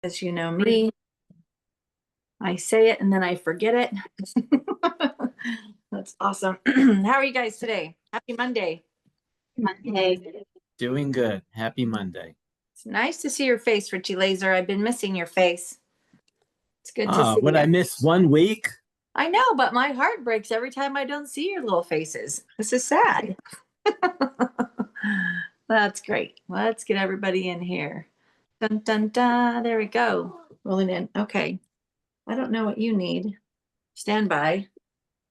As you know me, I say it and then I forget it. That's awesome. How are you guys today? Happy Monday. Monday. Doing good. Happy Monday. It's nice to see your face, Richie Laser. I've been missing your face. It's good to see Would you. I miss 1 week? I know, but my heart breaks every time I don't see your little faces. This is sad. That's great. Let's get everybody in here. Dun dun dun. There we go. Rolling in. Okay. I don't know what you need. Stand by.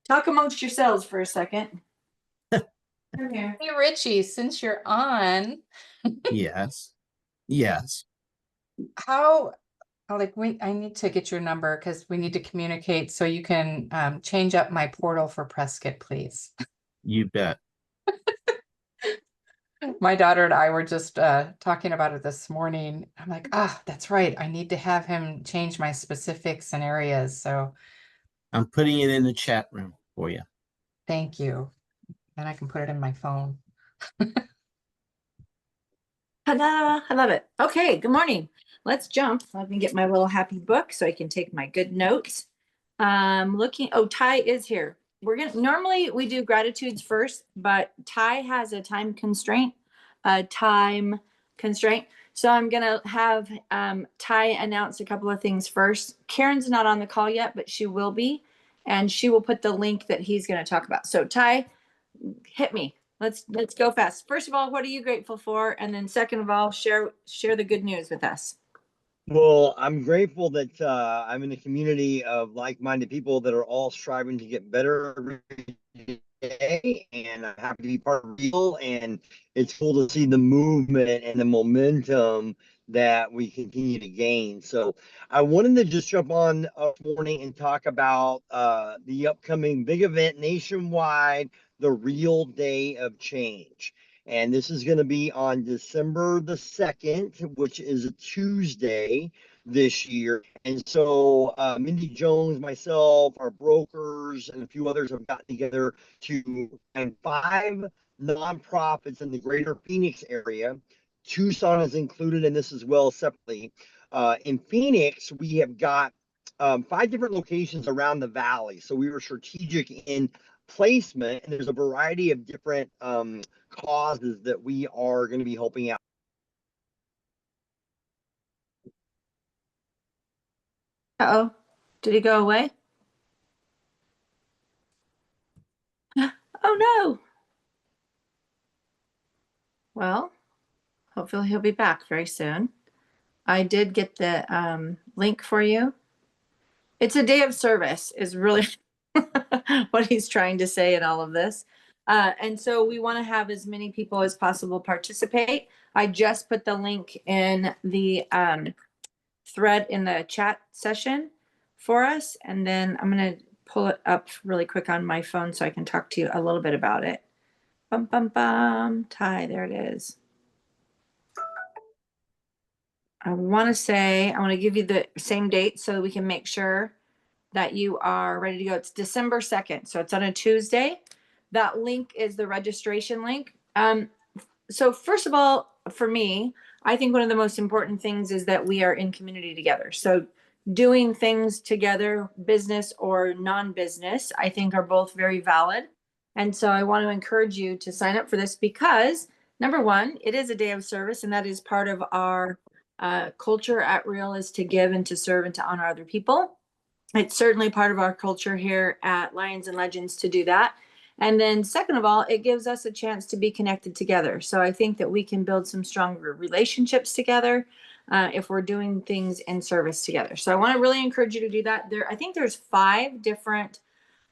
Talk amongst yourselves for a second. I'm here. Hey Richie, since you're on, Yes. Yes. how I need to get your number because we need to communicate so you can change up my portal for Prescott, please. You bet. My daughter and I were just talking about it this morning. I'm like, that's right. I need to have him change my specifics and areas. So I'm putting it in the chat room for you. thank you. And I can put it in my phone. Ta-da! I love it. Okay, good morning. Let's jump. Let me get my little happy book so I can take my good notes. Ty is here. Normally we do gratitudes first, but Ty has a time constraint. So I'm gonna have Ty announce a couple of things first. Karen's not on the call yet, but she will be, and she will put the link that he's gonna talk about. So Ty, hit me. Let's go fast. First of all, what are you grateful for? And then second of all, share the good news with us. Well, I'm grateful that I'm in a community of like-minded people that are all striving to get better every day, and I'm happy to be part of Real. And it's cool to see the movement and the momentum that we continue to gain. So I wanted to just jump on this morning and talk about the upcoming big event nationwide, the Real Day of Change. And this is going to be on December the 2nd, which is a Tuesday this year. And so Mindy Jones, myself, our brokers, and a few others have gotten together to find 5 nonprofits in the greater Phoenix area. Tucson is included in this as well separately. In Phoenix, we have got 5 different locations around the valley. So we were strategic in placement, and there's a variety of different causes that we are going to be helping out. Uh-oh. Did he go away? Oh no. Well, hopefully he'll be back very soon. I did get the link for you. It's a day of service is really what he's trying to say in all of this. And so we want to have as many people as possible participate. I just put the link in the thread in the chat session for us. And then I'm going to pull it up really quick on my phone so I can talk to you a little bit about it. Bum, bum, bum. Ty, there it is. I want to give you the same date so that we can make sure that you are ready to go. It's December 2nd. So it's on a Tuesday. That link is the registration link. So first of all, for me, I think one of the most important things is that we are in community together. So doing things together, business or non-business, I think are both very valid. And so I want to encourage you to sign up for this because number one, it is a day of service, and that is part of our culture at Real is to give and to serve and to honor other people. It's certainly part of our culture here at Lions and Legends to do that. And then second of all, it gives us a chance to be connected together. So I think that we can build some stronger relationships together if we're doing things in service together. So I want to really encourage you to do that. I think there's 5 different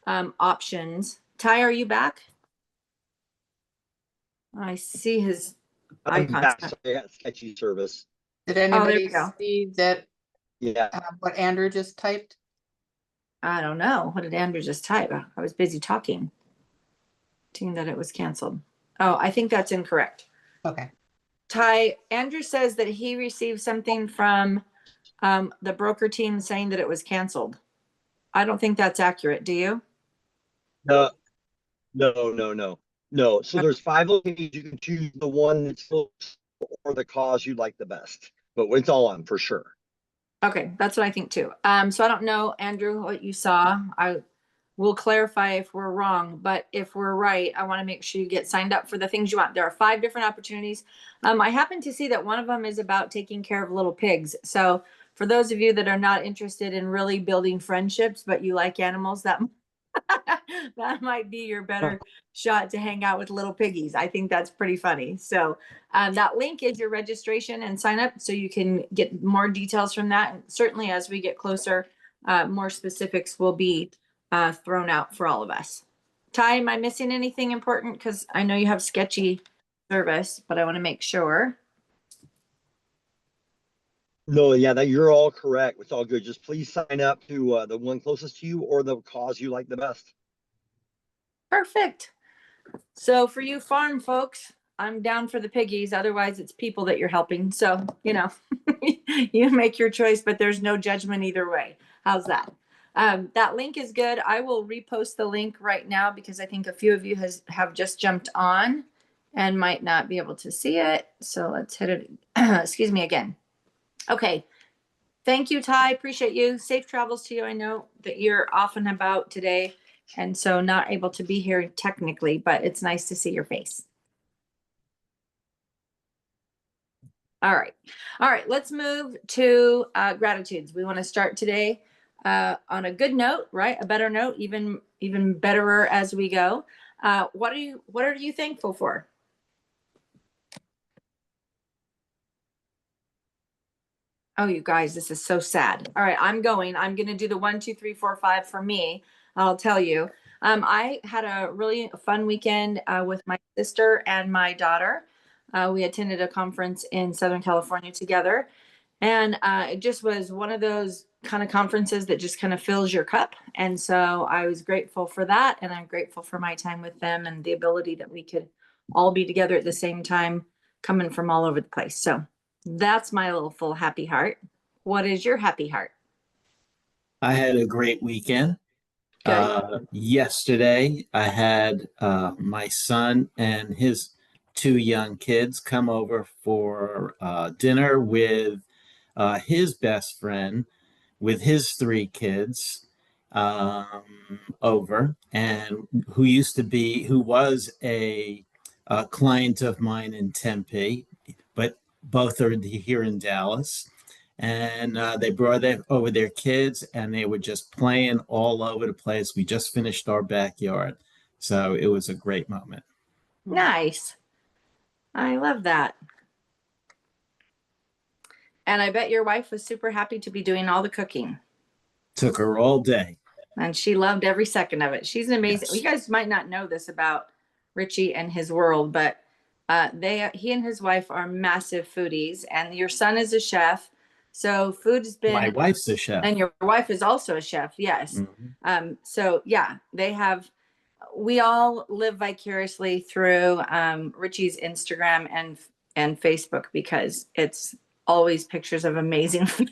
options. Ty, are you back? I see his icon. Back, sorry, I got sketchy service. Did anybody go. see that? Yeah. What Andrew just typed? I don't know. What did Andrew just type? I was busy talking. Seeing that it was canceled. Oh, I think that's incorrect. Okay. Ty, Andrew says that he received something from the broker team saying that it was canceled. I don't think that's accurate. Do you? No. So there's 5 locations. You can choose the one that's close or the cause you like the best, but it's all on for sure. Okay, that's what I think too. So I don't know, Andrew, what you saw. I will clarify if we're wrong, but if we're right, I want to make sure you get signed up for the things you want. There are 5 different opportunities. I happen to see that one of them is about taking care of little pigs. So for those of you that are not interested in really building friendships, but you like animals, that that might be your better shot to hang out with little piggies. I think that's pretty funny. So that link is your registration and sign up so you can get more details from that. And certainly as we get closer, more specifics will be thrown out for all of us. Ty, am I missing anything important? Because I know you have sketchy service, but I want to make sure. No, yeah, that you're all correct. It's all good. Just please sign up to the one closest to you or the cause you like the best. Perfect. So for you farm folks, I'm down for the piggies. Otherwise, it's people that you're helping. So, you know, you make your choice, but there's no judgment either way. How's that? That link is good. I will repost the link right now because I think a few of you have just jumped on and might not be able to see it. So let's hit it. Excuse me again. Okay. Thank you, Ty. Appreciate you. Safe travels to you. I know that you're off and about today, and so not able to be here technically, but it's nice to see your face. All right. All right. Let's move to gratitudes. We want to start today on a good note, right? A better note, even betterer as we go. What are you thankful for? Oh, you guys, this is so sad. All right, I'm going to do the 1, 2, 3, 4, 5 for me. I'll tell you. I had a really fun weekend with my sister and my daughter. We attended a conference in Southern California together. And it just was one of those kind of conferences that just kind of fills your cup. And so I was grateful for that. And I'm grateful for my time with them and the ability that we could all be together at the same time, coming from all over the place. So that's my little full happy heart. What is your happy heart? I had a great weekend. Good. Yesterday, I had my son and his 2 young kids come over for dinner with his best friend, with his 3 kids over, and who was a client of mine in Tempe, but both are here in Dallas. And they brought over their kids, and they were just playing all over the place. We just finished our backyard, so it was a great moment. Nice. I love that. And I bet your wife was super happy to be doing all the cooking. Took her all day. And she loved every second of it. She's an amazing. Yes. You guys might not know this about Richie and his world, but he and his wife are massive foodies, and your son is a chef. So food has been. My wife's a chef. And your wife is also a chef. Yes. Mhm. So yeah, we all live vicariously through Richie's Instagram and Facebook because it's always pictures of amazing food.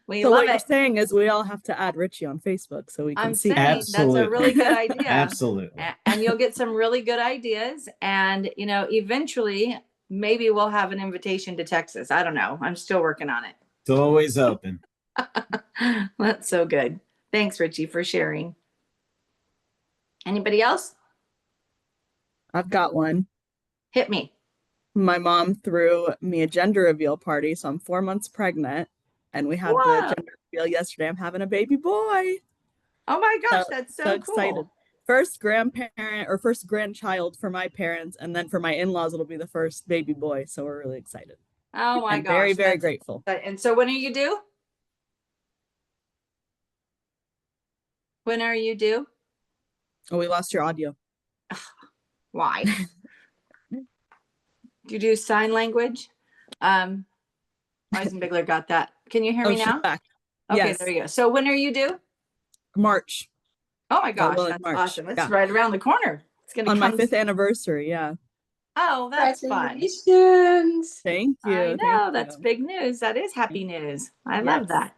We So love what you're it. saying is we all have to add Richie on Facebook so we can I'm see. saying that's a Absolutely. really good idea. Absolutely. And you'll get some really good ideas. And, eventually maybe we'll have an invitation to Texas. I don't know. I'm still working on it. It's always open. That's so good. Thanks, Richie, for sharing. Anybody else? I've got one. Hit me. My mom threw me a gender reveal party, so I'm 4 months pregnant, and we had Whoa. the gender reveal yesterday. I'm having a baby boy. Oh my gosh, So- that's so so cool. excited. First grandparent or first grandchild for my parents, and then for my in-laws, it'll be the first baby boy. So we're really excited. Oh my and gosh. very, very that's- grateful. And so when are you due? When are you due? Oh, we lost your audio. Why? Do you do sign language? Eisenbigler got that. Can you hear Oh, me she's now? back. Okay, Yes. there you go. So when are you due? March. Oh my gosh, well, in that's March, awesome. It's yeah. right around the corner. It's gonna On my come. 5th anniversary. Yeah. Oh, that's fun. Congratulations. Thank you. I Thank know, that's you. big news. That is happy news. I love Yes. that.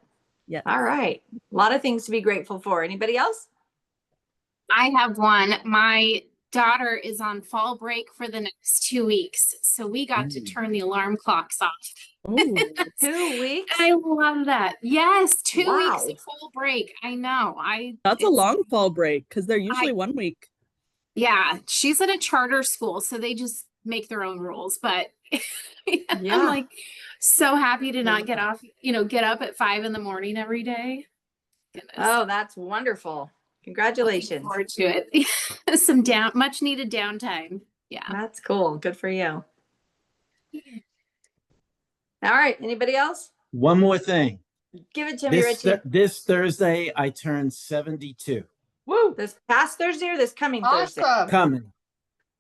Yes. All right. A lot of things to be grateful for. Anybody else? I have one. My daughter is on fall break for the next 2 weeks. So we got to turn the alarm clocks off. Ooh. 2 weeks. I love that. Yes, 2 weeks Wow. of fall break. I know. That's a it's- long fall break because they're usually 1 week. Yeah, she's at a charter school, so they just make their own rules. But Yeah. I'm like so happy to not get off, get up at 5 in the morning every day. Goodness. Oh, that's wonderful. Looking Congratulations. forward to it. Some much needed downtime. Yeah. That's cool. Good for you. All right. Anybody else? One more thing. Give it to me, This Richie. this Thursday, I turn 72. Woo! This past Thursday or this coming Thursday? Awesome. Coming.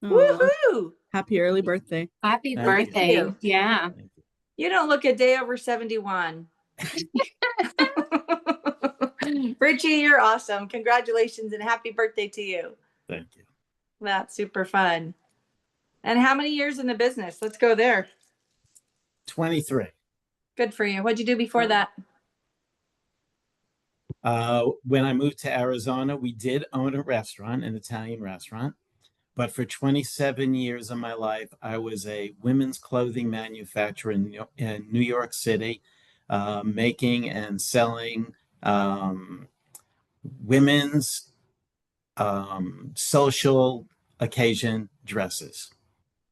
Aw, Woohoo! happy early birthday. Happy Thank you. birthday. you. Yeah. You don't look a day over 71. Richie, you're awesome. Congratulations and happy birthday to you. Thank you. That's super fun. And how many years in the business? Let's go there. 23. Good for you. What'd you do before that? When I moved to Arizona, we did own a restaurant, an Italian restaurant. But for 27 years of my life, I was a women's clothing manufacturer in New York City, making and selling women's social occasion dresses.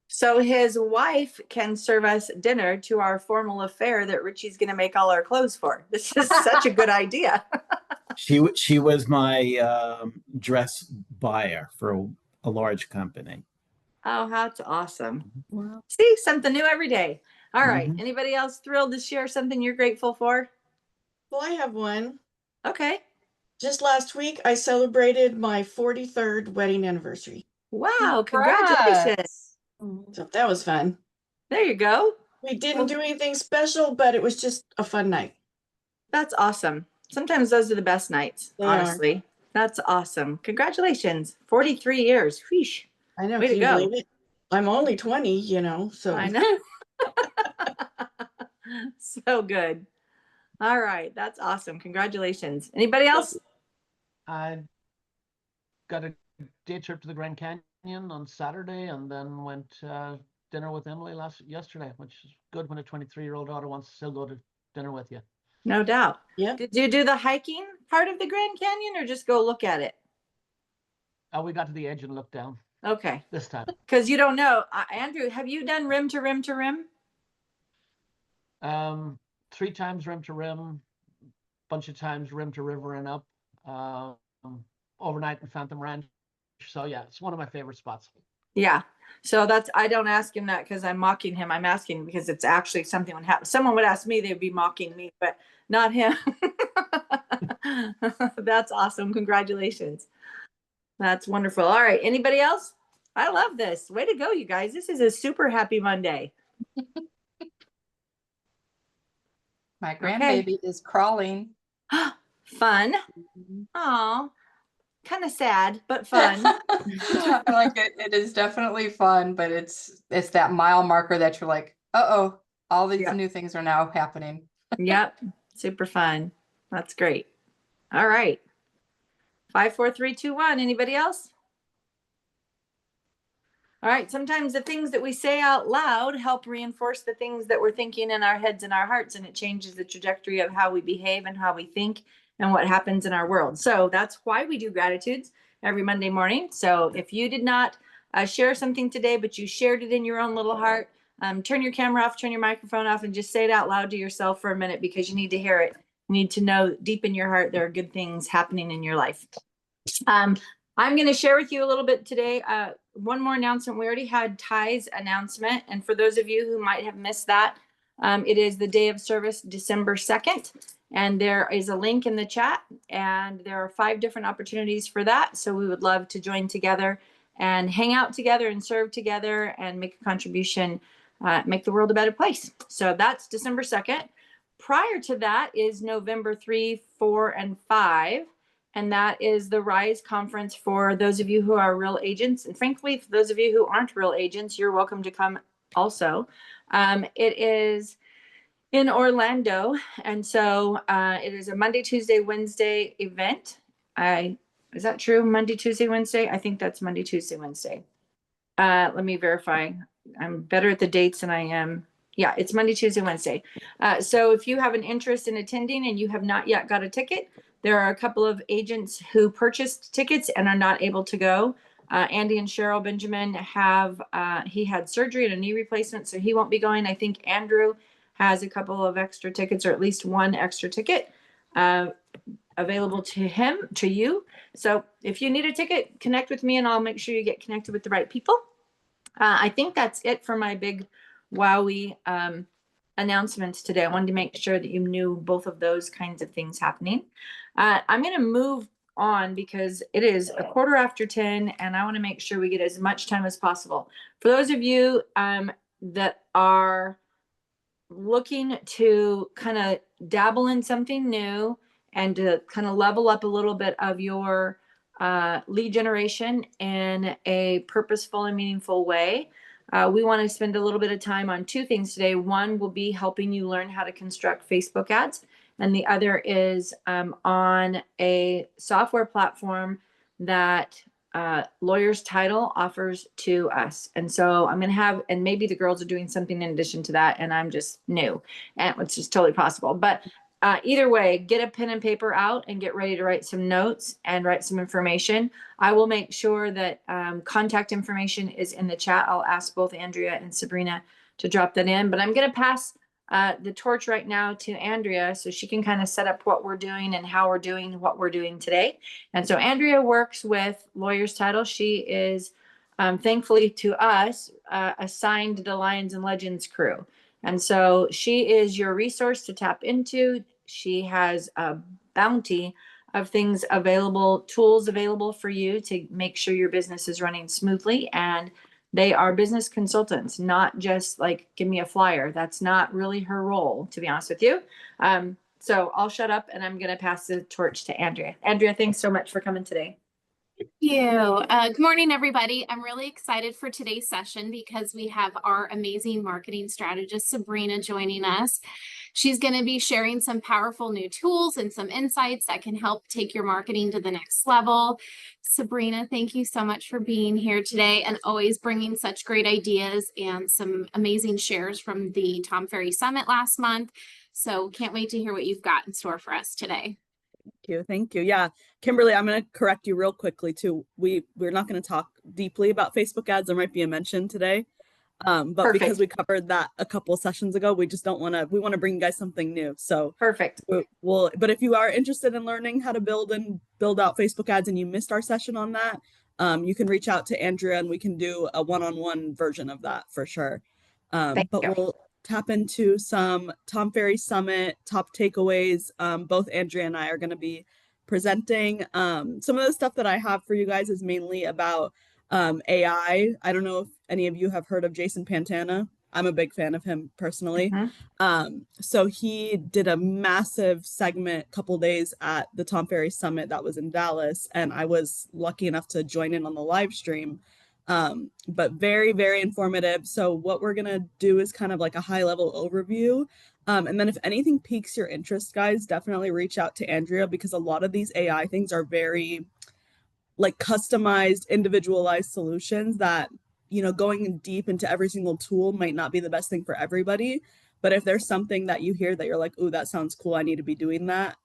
So his wife can serve us dinner to our formal affair that Richie's going to make all our clothes for. This is such a good idea. She was my dress buyer for a large company. Oh, that's awesome. Wow. See, something new every day. All right. Mhm. Anybody else thrilled to share something you're grateful for? Well, I have one. Okay. Just last week, I celebrated my 43rd wedding anniversary. Wow. Congratulations. So that was fun. There you go. We didn't do anything special, but it was just a fun night. That's awesome. Sometimes those are the best nights, They are. honestly. That's awesome. Congratulations. 43 years. Wheesh. I know. Way to Can you go. believe it? I'm only 20, so. I know. So good. All right. That's awesome. Congratulations. Anybody else? I got a day trip to the Grand Canyon on Saturday and then went dinner with Emily yesterday, which is good when a 23-year-old daughter wants to still go to dinner with you. No doubt. Yeah. Did you do the hiking part of the Grand Canyon or just go look at it? We got to the edge and looked down Okay. this time. Because you don't know. Andrew, have you done rim to rim to rim? 3 times rim to rim, bunch of times rim to river and up, overnight in Phantom Ranch. So yeah, it's one of my favorite spots. Yeah. So I don't ask him that because I'm mocking him. I'm asking because it's actually something would happen. Someone would ask me, they'd be mocking me, but not him. That's awesome. Congratulations. That's wonderful. All right. Anybody else? I love this. Way to go, you guys. This is a super happy Monday. My grandbaby is crawling. Fun. Oh, kind of sad, but fun. Like it is definitely fun, but it's that mile marker that you're like, uh-oh, all these Yeah. new things are now happening. Yep. Super fun. That's great. All right. 5, 4, 3, 2, 1. Anybody else? All right. Sometimes the things that we say out loud help reinforce the things that we're thinking in our heads and our hearts, and it changes the trajectory of how we behave and how we think and what happens in our world. So that's why we do gratitudes every Monday morning. So if you did not share something today, but you shared it in your own little heart, turn your camera off, turn your microphone off, and just say it out loud to yourself for a minute because you need to hear it. You need to know deep in your heart there are good things happening in your life. I'm going to share with you a little bit today. One more announcement. We already had Ty's announcement. And for those of you who might have missed that, it is the day of service, December 2nd. And there is a link in the chat. And there are 5 different opportunities for that. So we would love to join together and hang out together and serve together and make a contribution, make the world a better place. So that's December 2nd. Prior to that is November 3, 4, and 5. And that is the RISE conference for those of you who are real agents. And frankly, for those of you who aren't real agents, you're welcome to come also. It is in Orlando. And so it is a Monday, Tuesday, Wednesday event. I Is that true? Monday, Tuesday, Wednesday? I think that's Monday, Tuesday, Wednesday. Let me verify. I'm better at the dates than I am. Yeah, it's Monday, Tuesday, Wednesday. So if you have an interest in attending and you have not yet got a ticket, there are a couple of agents who purchased tickets and are not able to go. Andy and Cheryl Benjamin have, he had surgery and a knee replacement, so he won't be going. I think Andrew has a couple of extra tickets, or at least one extra ticket available to him, to you. So if you need a ticket, connect with me and I'll make sure you get connected with the right people. I think that's it for my big Wowie announcements today. I wanted to make sure that you knew both of those kinds of things happening. I'm going to move on because it is 10:15 and I want to make sure we get as much time as possible. For those of you that are looking to kind of dabble in something new and to kind of level up a little bit of your lead generation in a purposeful and meaningful way, we want to spend a little bit of time on two things today. One will be helping you learn how to construct Facebook ads, and the other is on a software platform that Lawyer's Title offers to us. And so I'm going to have, and maybe the girls are doing something in addition to that, and I'm just new, and it's just totally possible. But either way, get a pen and paper out and get ready to write some notes and write some information. I will make sure that contact information is in the chat. I'll ask both Andrea and Sabrina to drop that in, but I'm going to pass the torch right now to Andrea so she can kind of set up what we're doing and how we're doing what we're doing today. And so Andrea works with Lawyer's Title. She is thankfully to us assigned the Lions and Legends crew. And so she is your resource to tap into. She has a bounty of things available, tools available for you to make sure your business is running smoothly. And they are business consultants, not just like, give me a flyer. That's not really her role, to be honest with you. So I'll shut up and I'm going to pass the torch to Andrea. Andrea, thanks so much for coming today. Thank you. Good morning, everybody. I'm really excited for today's session because we have our amazing marketing strategist, Sabrina, joining us. She's going to be sharing some powerful new tools and some insights that can help take your marketing to the next level. Sabrina, thank you so much for being here today and always bringing such great ideas and some amazing shares from the Tom Ferry Summit last month. So can't wait to hear what you've got in store for us today. Thank you. Yeah, Kimberly, I'm going to correct you real quickly too. We're not going to talk deeply about Facebook ads. There might be a mention today, but Perfect. because we covered that a couple of sessions ago, we just don't want to. We want to bring you guys something new. So Perfect. But if you are interested in learning how to build out Facebook ads and you missed our session on that, you can reach out to Andrea and we can do a one-on-one version of that for sure. But we'll tap into some Tom Ferry Summit top takeaways. Both Andrea and I are going to be presenting. Some of the stuff that I have for you guys is mainly about AI. I don't know if any of you have heard of Jason Pantana. I'm a big fan of him personally. So he did a massive segment a couple days at the Tom Ferry Summit that was in Dallas, and I was lucky enough to join in on the live stream. But very, very informative. So what we're going to do is kind of like a high level overview. And then if anything piques your interest, guys, definitely reach out to Andrea because a lot of these AI things are very like customized, individualized solutions that, you know, going deep into every single tool might not be the best thing for everybody. But if there's something that you hear that you're like, ooh, that sounds cool, I need to be doing that,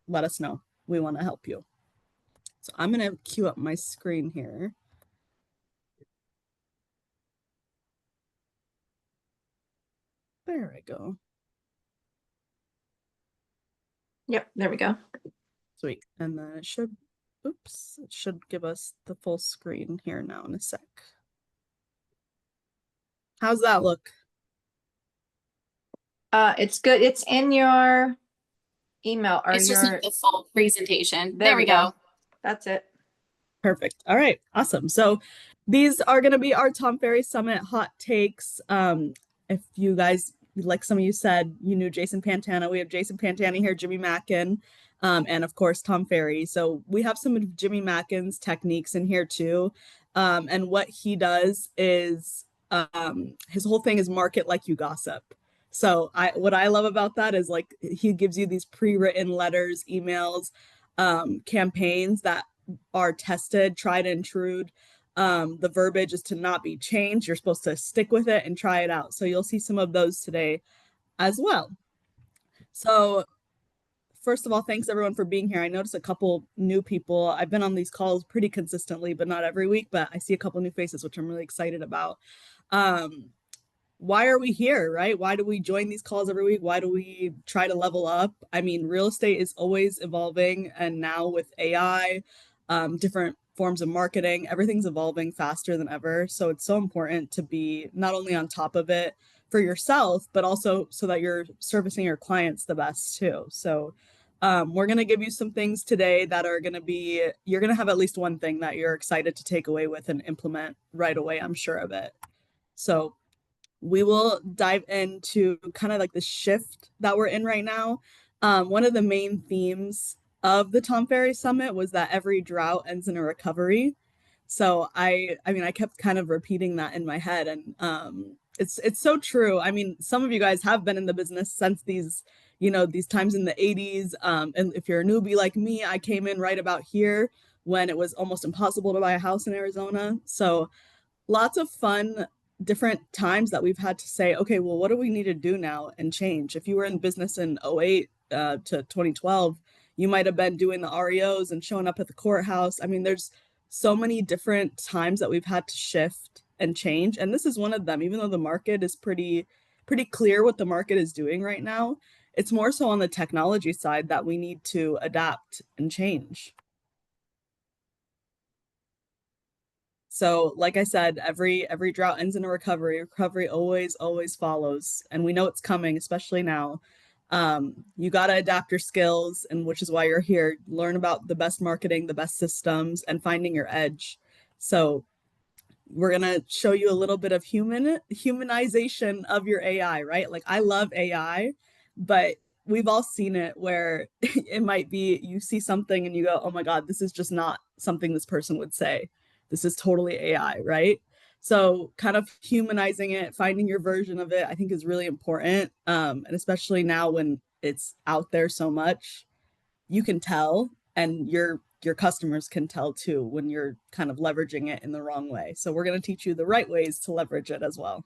let us know. We want to help you. So I'm going to queue up my screen here. There we go. Yep, there we go. Sweet. And then it should, oops, it should give us the full screen here now in a sec. How's that look? It's good. It's in your email or It's just your not the full presentation. There we go. That's it. Perfect. All right. Awesome. So these are going to be our Tom Ferry Summit hot takes. If you guys, like some of you said, you knew Jason Pantana. We have Jason Pantana here, Jimmy Mackin, and of course, Tom Ferry. So we have some of Jimmy Mackin's techniques in here too. And what he does is his whole thing is market like you gossip. So what I love about that is like he gives you these pre-written letters, emails, campaigns that are tested, tried and true. The verbiage is to not be changed. You're supposed to stick with it and try it out. So you'll see some of those today as well. So first of all, thanks everyone for being here. I noticed a couple new people. I've been on these calls pretty consistently, but not every week, but I see a couple new faces, which I'm really excited about. Why are we here, right? Why do we join these calls every week? Why do we try to level up? I mean, real estate is always evolving, and now with AI, different forms of marketing, everything's evolving faster than ever. So it's so important to be not only on top of it for yourself, but also so that you're servicing your clients the best too. So we're going to give you some things today that are going to be, you're going to have at least one thing that you're excited to take away with and implement right away. I'm sure of it. So we will dive into kind of like the shift that we're in right now. One of the main themes of the Tom Ferry Summit was that every drought ends in a recovery. So I mean, I kept kind of repeating that in my head, and it's so true. I mean, some of you guys have been in the business since these times in the 80s. And if you're a newbie like me, I came in right about here when it was almost impossible to buy a house in Arizona. So lots of fun different times that we've had to say, okay, well, what do we need to do now and change? If you were in business in 08 to 2012, you might have been doing the REOs and showing up at the courthouse. I mean, there's so many different times that we've had to shift and change. And this is one of them, even though the market is pretty clear what the market is doing right now. It's more so on the technology side that we need to adapt and change. So like I said, every drought ends in a recovery. Recovery always follows. And we know it's coming, especially now. You got to adapt your skills, and which is why you're here. Learn about the best marketing, the best systems, and finding your edge. So we're going to show you a little bit of humanization of your AI, right? Like, I love AI, but we've all seen it where it might be, you see something and you go, oh my God, this is just not something this person would say. This is totally AI, right? So kind of humanizing it, finding your version of it, I think is really important. And especially now when it's out there so much, you can tell, and your customers can tell too when you're kind of leveraging it in the wrong way. So we're going to teach you the right ways to leverage it as well.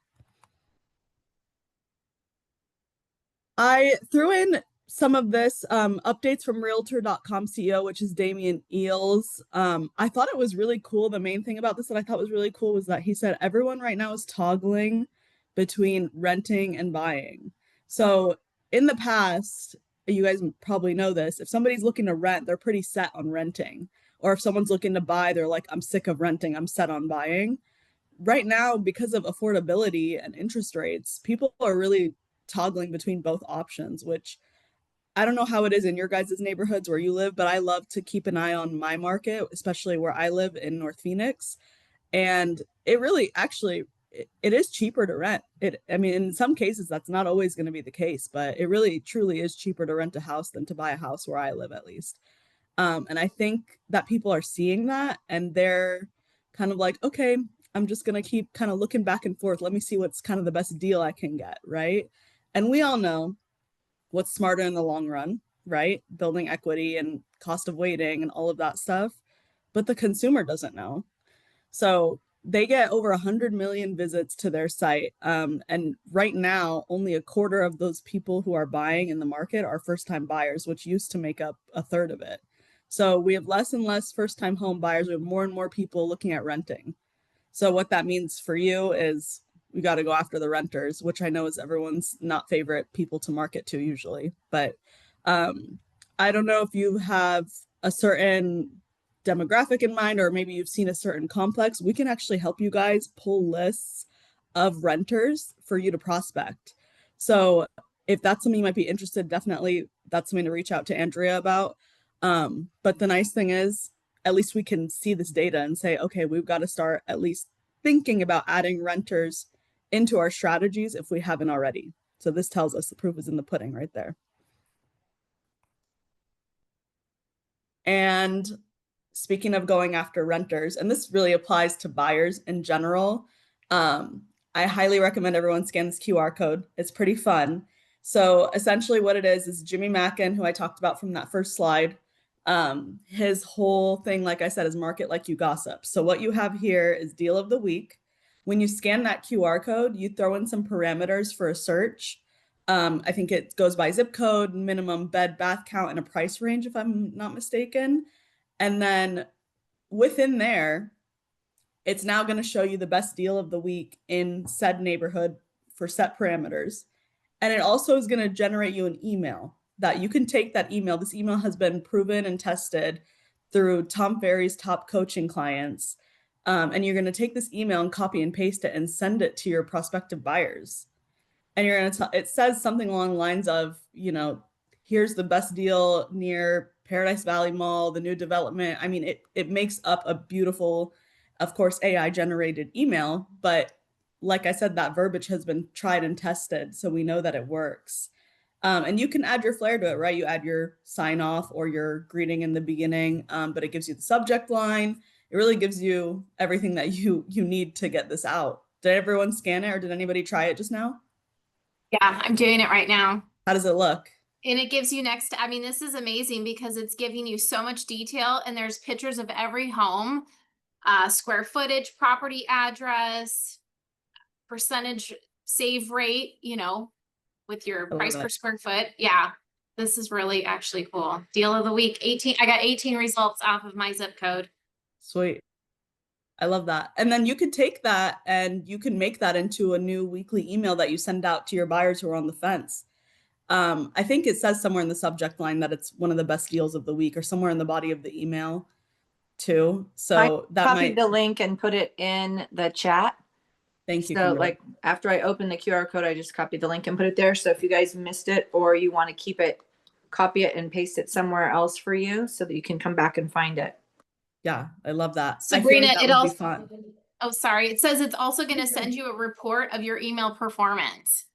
I threw in some of this updates from Realtor.com CEO, which is Damian Eales. I thought it was really cool. The main thing about this that I thought was really cool was that he said everyone right now is toggling between renting and buying. So in the past, you guys probably know this, if somebody's looking to rent, they're pretty set on renting. Or if someone's looking to buy, they're like, I'm sick of renting, I'm set on buying. Right now, because of affordability and interest rates, people are really toggling between both options, which I don't know how it is in your guys' neighborhoods where you live, but I love to keep an eye on my market, especially where I live in North Phoenix. And it really, actually, it is cheaper to rent. I mean, in some cases, that's not always going to be the case, but it really, truly is cheaper to rent a house than to buy a house where I live, at least. And I think that people are seeing that, and they're kind of like, okay, I'm just going to keep kind of looking back and forth. Let me see what's kind of the best deal I can get, right? And we all know what's smarter in the long run, right? Building equity and cost of waiting and all of that stuff. But the consumer doesn't know. So they get over 100 million visits to their site. And right now, only a quarter of those people who are buying in the market are first-time buyers, which used to make up a third of it. So we have less and less first-time home buyers. We have more and more people looking at renting. So what that means for you is we got to go after the renters, which I know is everyone's not favorite people to market to usually. But I don't know if you have a certain demographic in mind, or maybe you've seen a certain complex. We can actually help you guys pull lists of renters for you to prospect. So if that's something you might be interested, definitely that's something to reach out to Andrea about. But the nice thing is, at least we can see this data and say, okay, we've got to start at least thinking about adding renters into our strategies if we haven't already. So this tells us the proof is in the pudding right there. And speaking of going after renters, and this really applies to buyers in general, I highly recommend everyone scan this QR code. It's pretty fun. So essentially what it is Jimmy Mackin, who I talked about from that first slide. His whole thing, like I said, is market like you gossip. So what you have here is deal of the week. When you scan that QR code, you throw in some parameters for a search. I think it goes by zip code, minimum bed bath count, and a price range, if I'm not mistaken. And then within there, it's now going to show you the best deal of the week in said neighborhood for set parameters. And it also is going to generate you an email that you can take that email. This email has been proven and tested through Tom Ferry's top coaching clients. And you're going to take this email and copy and paste it and send it to your prospective buyers. And you're going to, it says something along the lines of, you know, here's the best deal near Paradise Valley Mall, the new development. I mean, it makes up a beautiful, of course, AI generated email, but like I said, that verbiage has been tried and tested, so we know that it works. And you can add your flair to it, right? You add your sign off or your greeting in the beginning, but it gives you the subject line. It really gives you everything that you need to get this out. Did everyone scan it, or did anybody try it just now? Yeah, I'm doing it right now. How does it look? And it gives you I mean, this is amazing because it's giving you so much detail, and there's pictures of every home, square footage, property address, percentage save rate, you know, with your price per square foot. Yeah, this is really actually cool. Deal of the week, 18. I got 18 results off of my zip code. Sweet. I love that. And then you could take that and you can make that into a new weekly email that you send out to your buyers who are on the fence. I think it says somewhere in the subject line that it's one of the best deals of the week, or somewhere in the body of the email too. So that copied the link and put it in the chat. Thank you. So Kimberly. like after I open the QR code, I just copied the link and put it there. So if you guys missed it, or you want to keep it, copy it and paste it somewhere else for you so that you can come back and find it. Yeah, I love that. Sabrina, I feel like that it would be also, fun. oh, sorry. It says it's also going to send you a report of your email performance.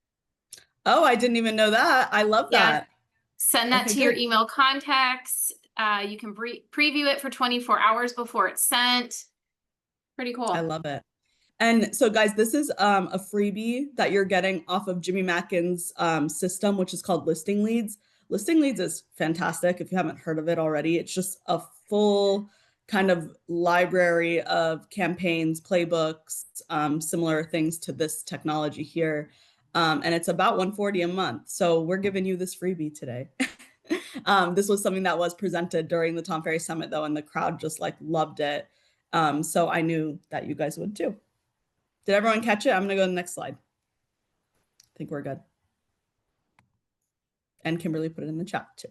Oh, I didn't even know that. I love Yeah. that. Send that Okay, to your good. email contacts. You can preview it for 24 hours before it's sent. Pretty cool. I love it. And so guys, this is a freebie that you're getting off of Jimmy Mackin's system, which is called Listing Leads. Listing Leads is fantastic. If you haven't heard of it already, it's just a full kind of library of campaigns, playbooks, similar things to this technology here. And it's about $140 a month. So we're giving you this freebie today. This was something that was presented during the Tom Ferry Summit though, and the crowd just like loved it. So I knew that you guys would too. Did everyone catch it? I'm gonna go to the next slide. I think we're good. And Kimberly put it in the chat too.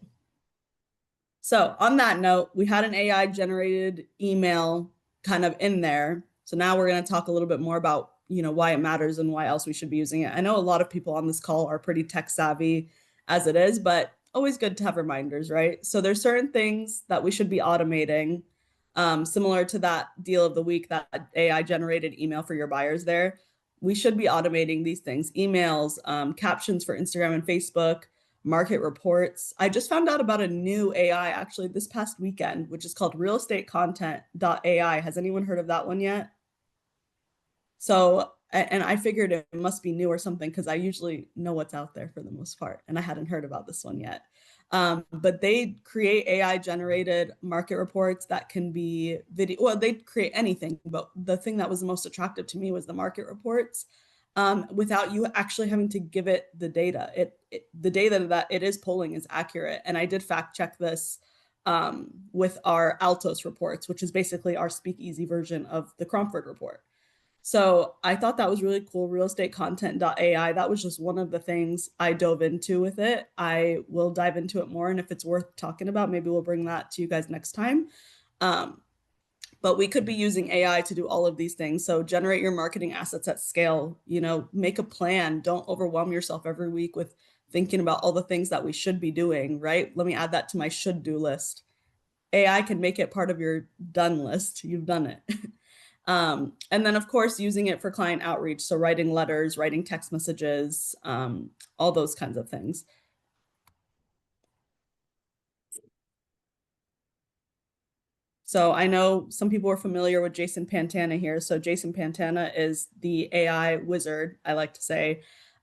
So on that note, we had an AI generated email kind of in there. So now we're going to talk a little bit more about, you know, why it matters and why else we should be using it. I know a lot of people on this call are pretty tech savvy as it is, but always good to have reminders, right? So there's certain things that we should be automating, similar to that deal of the week, that AI generated email for your buyers there. We should be automating these things, emails, captions for Instagram and Facebook, market reports. I just found out about a new AI actually this past weekend, which is called realestatecontent.ai. Has anyone heard of that one yet? So, and I figured it must be new or something because I usually know what's out there for the most part, and I hadn't heard about this one yet. But they create AI generated market reports that can be video. Well, they create anything, but the thing that was the most attractive to me was the market reports. Without you actually having to give it the data. The data that it is pulling is accurate. And I did fact check this with our Altos reports, which is basically our speakeasy version of the Cromford report. So I thought that was really cool. Realestatecontent.ai. That was just one of the things I dove into with it. I will dive into it more. And if it's worth talking about, maybe we'll bring that to you guys next time. But we could be using AI to do all of these things. So generate your marketing assets at scale, you know, make a plan. Don't overwhelm yourself every week with thinking about all the things that we should be doing, right? Let me add that to my should do list. AI can make it part of your done list. You've done it. And then of course, using it for client outreach. So writing letters, writing text messages, all those kinds of things. So I know some people are familiar with Jason Pantana here. So Jason Pantana is the AI wizard, I like to say.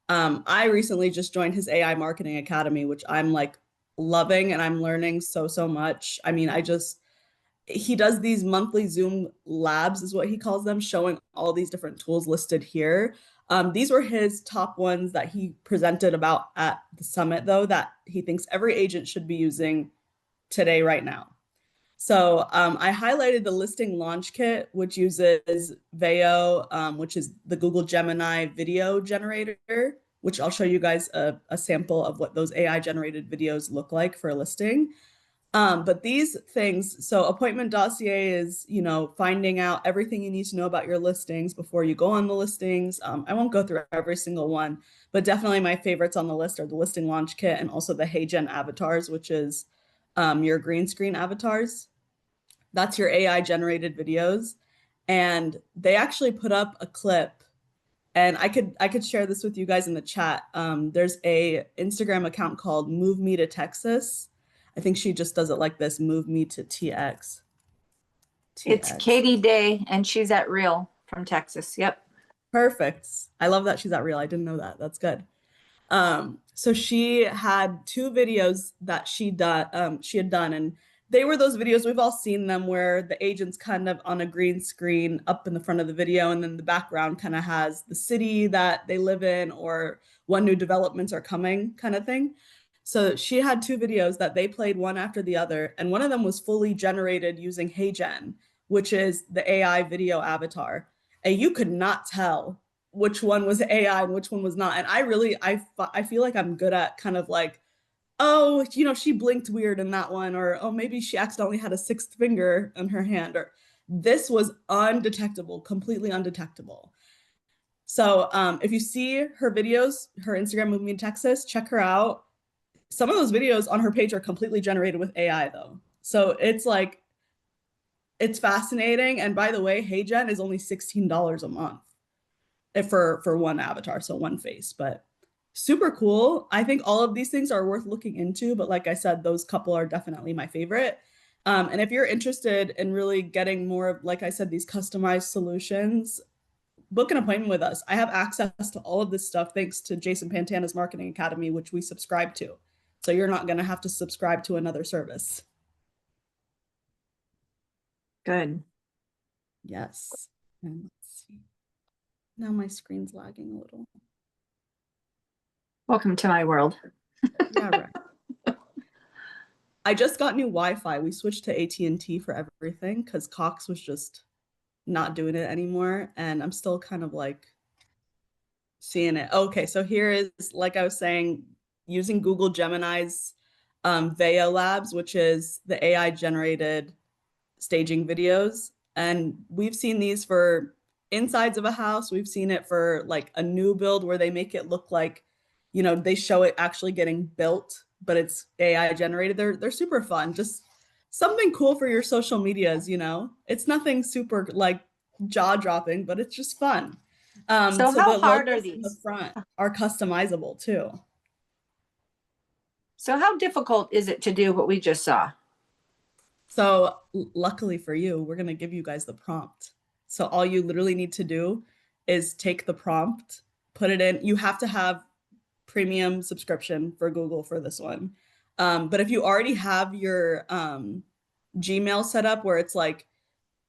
I recently just joined his AI Marketing Academy, which I'm like loving, and I'm learning so much. I mean, he does these monthly Zoom labs is what he calls them, showing all these different tools listed here. These were his top ones that he presented about at the summit, though, that he thinks every agent should be using today, right now. So I highlighted the listing launch kit, which uses Veo, which is the Google Gemini video generator, which I'll show you guys a sample of what those AI generated videos look like for a listing. But these things, so appointment dossier is, you know, finding out everything you need to know about your listings before you go on the listings. I won't go through every single one, but definitely my favorites on the list are the listing launch kit and also the HeyGen avatars, which is your green screen avatars. That's your AI generated videos. And they actually put up a clip, and I could share this with you guys in the chat. There's a Instagram account called Move Me to Texas. I think she just does it like this, move me to TX. It's Katie Day, and she's at Real from Texas. Yep. Perfect. I love that she's at Real. I didn't know that. That's good. So she had 2 videos that she had done, and they were those videos, we've all seen them, where the agent's kind of on a green screen up in the front of the video, and then the background kind of has the city that they live in or when new developments are coming kind of thing. So she had 2 videos that they played one after the other, and one of them was fully generated using HeyGen, which is the AI video avatar. And you could not tell which one was AI and which one was not. And I feel like I'm good at kind of like, oh, you know, she blinked weird in that one, or oh, maybe she accidentally had a 6th finger in her hand, or this was undetectable, completely undetectable. So if you see her videos, her Instagram Move Me to Texas, check her out. Some of those videos on her page are completely generated with AI though. So it's like, it's fascinating. And by the way, HeyGen is only $16 a month for one avatar, so one face, but super cool. I think all of these things are worth looking into, but like I said, those couple are definitely my favorite. And if you're interested in really getting more, like I said, these customized solutions, book an appointment with us. I have access to all of this stuff thanks to Jason Pantana's Marketing Academy, which we subscribe to. So you're not going to have to subscribe to another service. Good. Yes. And let's see. Now my screen's lagging a little. Welcome to my world. Yeah, right. I just got new Wi-Fi. We switched to AT&T for everything because Cox was just not doing it anymore. And I'm still kind of like seeing it. Okay, so here is, like I was saying, using Google Gemini's Veo Labs, which is the AI generated staging videos. And we've seen these for insides of a house. We've seen it for like a new build where they make it look like, you know, they show it actually getting built, but it's AI generated. They're super fun. Just something cool for your social medias, you know. It's nothing super like jaw-dropping, but it's just fun. So how the hard are logos in these? the front are customizable too. So how difficult is it to do what we just saw? So luckily for you, we're going to give you guys the prompt. So all you literally need to do is take the prompt, put it in. You have to have premium subscription for Google for this one. But if you already have your Gmail set up where it's like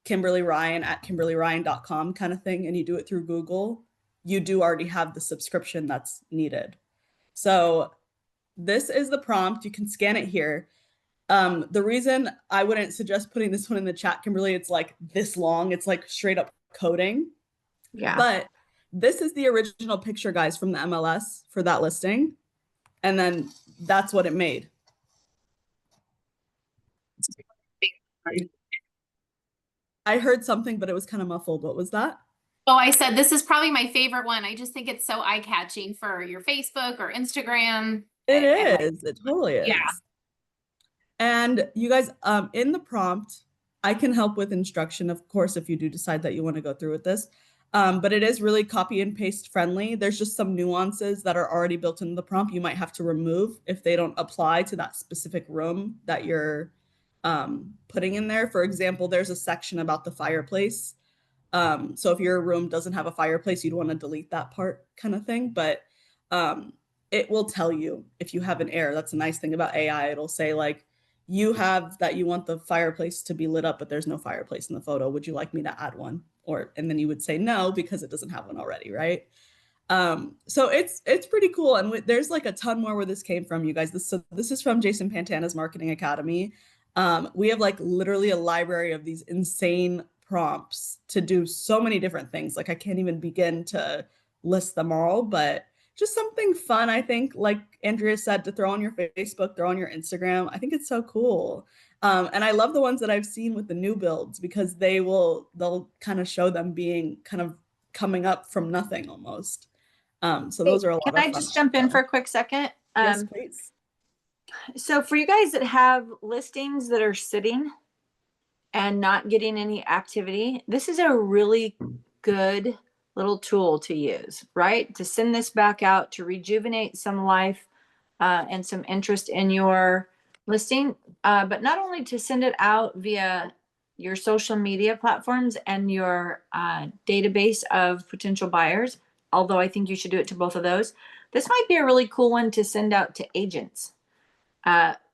Kimberly Ryan at KimberlyRyan.com kind of thing, and you do it through Google, you do already have the subscription that's needed. So this is the prompt. You can scan it here. The reason I wouldn't suggest putting this one in the chat, Kimberly, it's like this long. It's like straight up coding. Yeah. But this is the original picture, guys, from the MLS for that listing. And then that's what it made. I heard something, but it was kind of muffled. What was that? Oh, I said this is probably my favorite one. I just think it's so eye-catching for your Facebook or Instagram. It is. It totally is. Yeah. And you guys, in the prompt, I can help with instruction, of course, if you do decide that you want to go through with this. But it is really copy and paste friendly. There's just some nuances that are already built into the prompt you might have to remove if they don't apply to that specific room that you're putting in there. For example, there's a section about the fireplace. So if your room doesn't have a fireplace, you'd want to delete that part kind of thing. But it will tell you if you have an error. That's a nice thing about AI. It'll say like, you have that you want the fireplace to be lit up, but there's no fireplace in the photo. Would you like me to add one? And then you would say no, because it doesn't have one already, right? So it's pretty cool. And there's like a ton more where this came from, you guys. This is from Jason Pantana's Marketing Academy. We have like literally a library of these insane prompts to do so many different things. Like I can't even begin to list them all, but just something fun, I think, like Andrea said, to throw on your Facebook, throw on your Instagram. I think it's so cool. And I love the ones that I've seen with the new builds, because they'll kind of show them being kind of coming up from nothing almost. So those are a lot of fun. Can I just jump in for a quick second? Yes, please. So for you guys that have listings that are sitting and not getting any activity, this is a really good little tool to use, right? To send this back out, to rejuvenate some life and some interest in your listing, but not only to send it out via your social media platforms and your database of potential buyers, although I think you should do it to both of those. This might be a really cool one to send out to agents,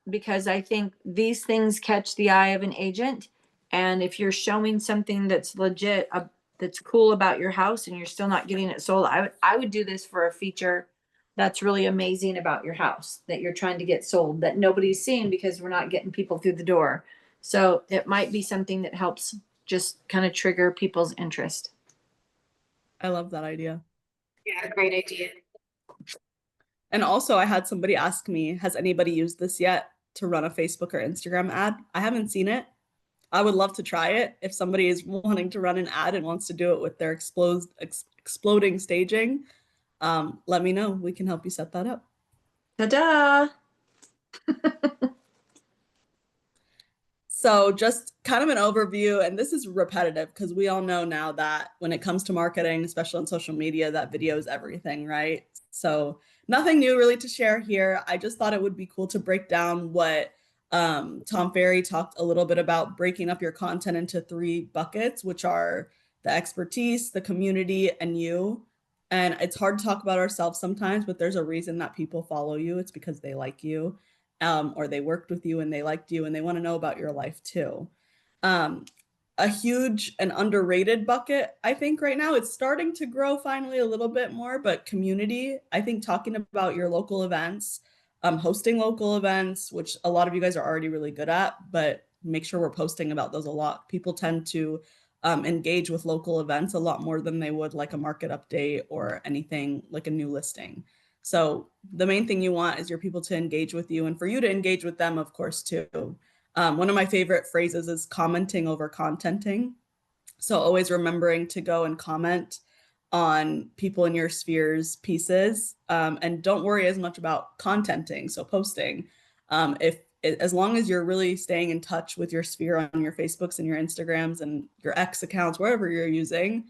because I think these things catch the eye of an agent. And if you're showing something that's legit, that's cool about your house, and you're still not getting it sold, I would do this for a feature that's really amazing about your house that you're trying to get sold, that nobody's seeing because we're not getting people through the door. So it might be something that helps just kind of trigger people's interest. I love that idea. Yeah, great idea. And also, I had somebody ask me, has anybody used this yet to run a Facebook or Instagram ad? I haven't seen it. I would love to try it. If somebody is wanting to run an ad and wants to do it with their exploding staging, let me know. We can help you set that up. Ta-da! So just kind of an overview, and this is repetitive because we all know now that when it comes to marketing, especially on social media, that video is everything, right? So nothing new really to share here. I just thought it would be cool to break down what Tom Ferry talked a little bit about, breaking up your content into 3 buckets, which are the expertise, the community, and you. And it's hard to talk about ourselves sometimes, but there's a reason that people follow you. It's because they like you. Or they worked with you and they liked you and they want to know about your life too. A huge and underrated bucket, I think right now, it's starting to grow finally a little bit more, but community, I think talking about your local events, hosting local events, which a lot of you guys are already really good at, but make sure we're posting about those a lot. People tend to engage with local events a lot more than they would like a market update or anything like a new listing. So the main thing you want is your people to engage with you and for you to engage with them, of course, too. One of my favorite phrases is commenting over contenting. So always remembering to go and comment on people in your sphere's pieces, and don't worry as much about contenting, so posting. As long as you're really staying in touch with your sphere on your Facebooks and your Instagrams and your X accounts, wherever you're using,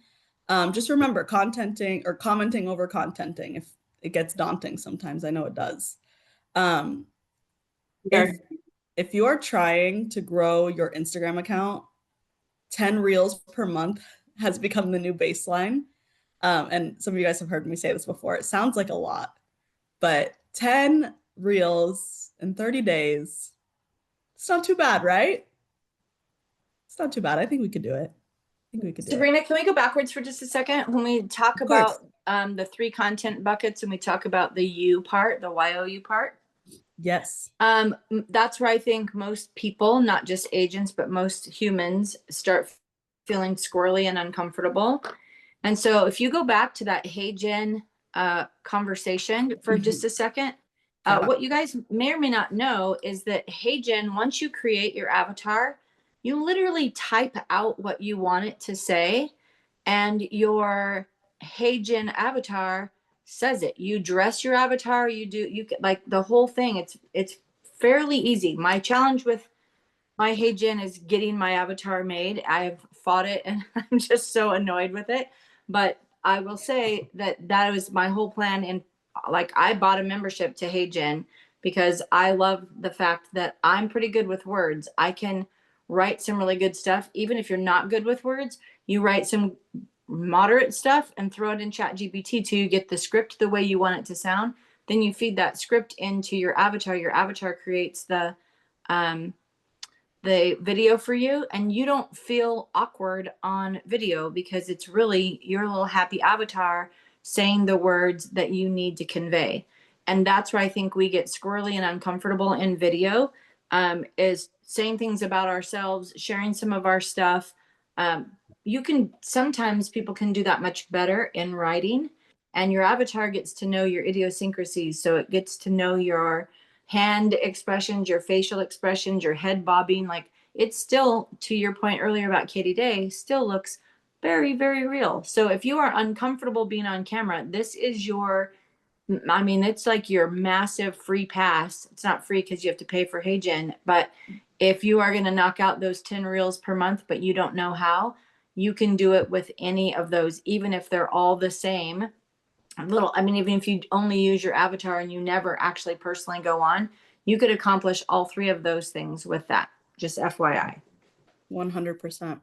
just remember contenting or commenting over contenting. If it gets daunting sometimes, I know it does. If you are trying to grow your Instagram account, 10 reels per month has become the new baseline. And some of you guys have heard me say this before. It sounds like a lot, but 10 reels in 30 days, it's not too bad, right? It's not too bad. I think we could do it. Sabrina, can we go backwards for just a second? When we talk about the 3 content buckets and we talk about the you part, the YOU part. Yes. That's where I think most people, not just agents, but most humans start feeling squirrely and uncomfortable. And so if you go back to that Hey Jen conversation for just a second, what you guys may or may not know is that Hey Jen, once you create your avatar, you literally type out what you want it to say, and your Hey Jen avatar says it. You dress your avatar, you like the whole thing. It's fairly easy. My challenge with my Hey Jen is getting my avatar made. I've fought it and I'm just so annoyed with it. But I will say that was my whole plan. And like, I bought a membership to Hey Jen because I love the fact that I'm pretty good with words. I can write some really good stuff. Even if you're not good with words, you write some moderate stuff and throw it in ChatGPT till you get the script the way you want it to sound. then you feed that script into your avatar. Your avatar creates the video for you, and you don't feel awkward on video because it's really your little happy avatar saying the words that you need to convey. And that's where I think we get squirrely and uncomfortable in video, is saying things about ourselves, sharing some of our stuff. Sometimes people can do that much better in writing, and your avatar gets to know your idiosyncrasies. So it gets to know your hand expressions, your facial expressions, your head bobbing. Like, it's still, to your point earlier about Katie Day, still looks very, very real. So if you are uncomfortable being on camera, this is your, I mean, it's like your massive free pass. It's not free because you have to pay for HeyGen, but if you are going to knock out those 10 reels per month, but you don't know how, you can do it with any of those, even if they're all the same. Even if you only use your avatar and you never actually personally go on, you could accomplish all three of those things with that. Just FYI. 100%.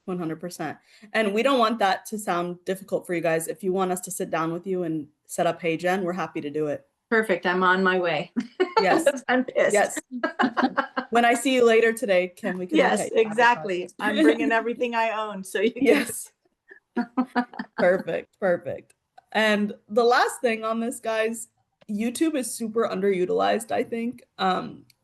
100%. And we don't want that to sound difficult for you guys. If you want us to sit down with you and set up HeyGen, we're happy to do it. Perfect. I'm on my way. Yes. I'm pissed. Yes. When I see you later today, Kim, we can. Yes, exactly. I'm bringing everything I own. So you can. Yes. Perfect. Perfect. And the last thing on this, guys, YouTube is super underutilized, I think.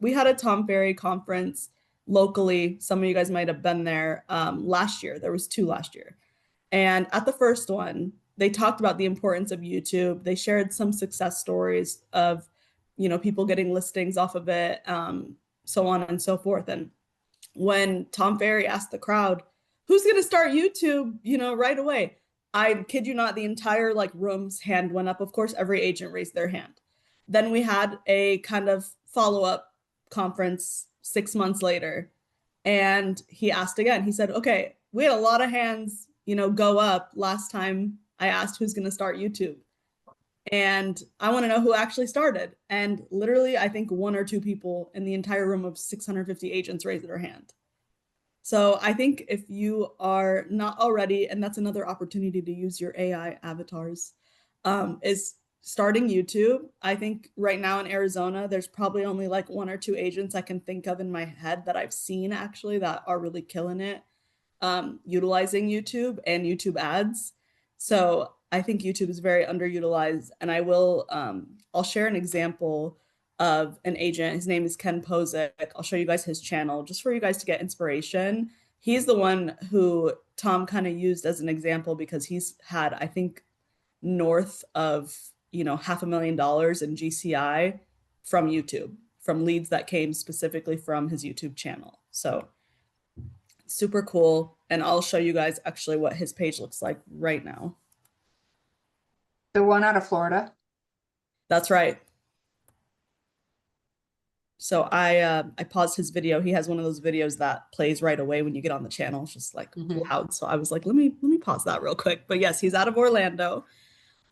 We had a Tom Ferry conference locally. Some of you guys might have been there last year. There was 2 last year. And at the first one, they talked about the importance of YouTube. They shared some success stories of, people getting listings off of it, so on and so forth. And when Tom Ferry asked the crowd, who's going to start YouTube, right away? I kid you not, the entire room's hand went up. Of course, every agent raised their hand. Then we had a kind of follow-up conference 6 months later, and he asked again. He said, okay, we had a lot of hands, go up last time I asked who's going to start YouTube. And I want to know who actually started. And literally, I think 1 or 2 people in the entire room of 650 agents raised their hand. So I think if you are not already, and that's another opportunity to use your AI avatars, is starting YouTube. I think right now in Arizona, there's probably only 1 or 2 agents I can think of in my head that I've seen actually that are really killing it, utilizing YouTube and YouTube ads. So I think YouTube is very underutilized, and I'll share an example of an agent. His name is Ken Posick. I'll show you guys his channel just for you guys to get inspiration. He's the one who Tom kind of used as an example because he's had, I think, north of, $500,000 in GCI from YouTube, from leads that came specifically from his YouTube channel. So super cool. And I'll show you guys actually what his page looks like right now. The one out of Florida? That's right. So I paused his video. He has one of those videos that plays right away when you get on the channel. It's just loud. So I was like, let me pause that real quick. But yes, he's out of Orlando.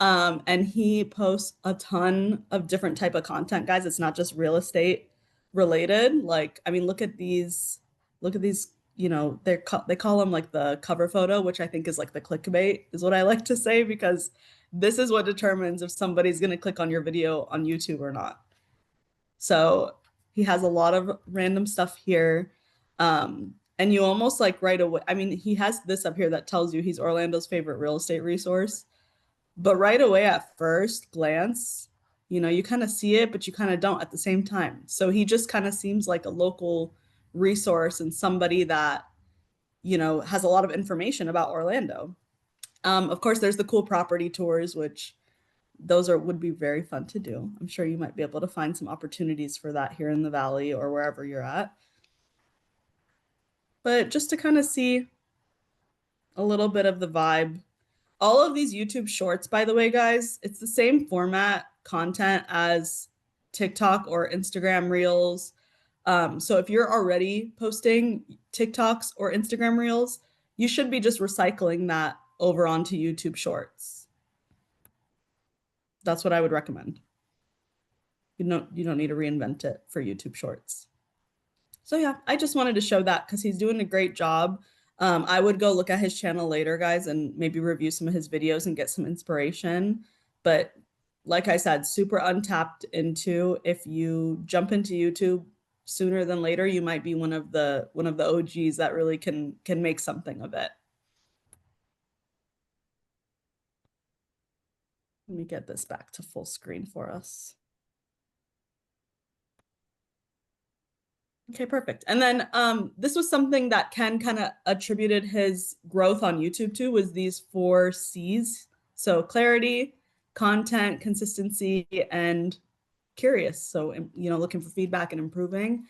And he posts a ton of different type of content, guys. It's not just real estate related. Look at these, they call them the cover photo, which I think is the clickbait is what I like to say, because this is what determines if somebody's going to click on your video on YouTube or not. So he has a lot of random stuff here. And you almost right away, he has this up here that tells you he's Orlando's favorite real estate resource. But right away at first glance, you kind of see it, but you kind of don't at the same time. So he just kind of seems like a local resource and somebody that, has a lot of information about Orlando. Of course, there's the cool property tours, which would be very fun to do. I'm sure you might be able to find some opportunities for that here in the Valley or wherever you're at. But just to kind of see a little bit of the vibe. All of these YouTube shorts, by the way, guys, it's the same format content as TikTok or Instagram Reels. So if you're already posting TikToks or Instagram Reels, you should be just recycling that over onto YouTube Shorts. That's what I would recommend. You don't need to reinvent it for YouTube Shorts. So yeah, I just wanted to show that because he's doing a great job. I would go look at his channel later, guys, and maybe review some of his videos and get some inspiration. But like I said, super untapped into. If you jump into YouTube sooner than later, you might be one of the OGs that really can make something of it. Let me get this back to full screen for us. Okay, perfect. And then this was something that Ken kind of attributed his growth on YouTube to, was these 4 C's. So clarity, content, consistency, and curious. So, you know, looking for feedback and improving.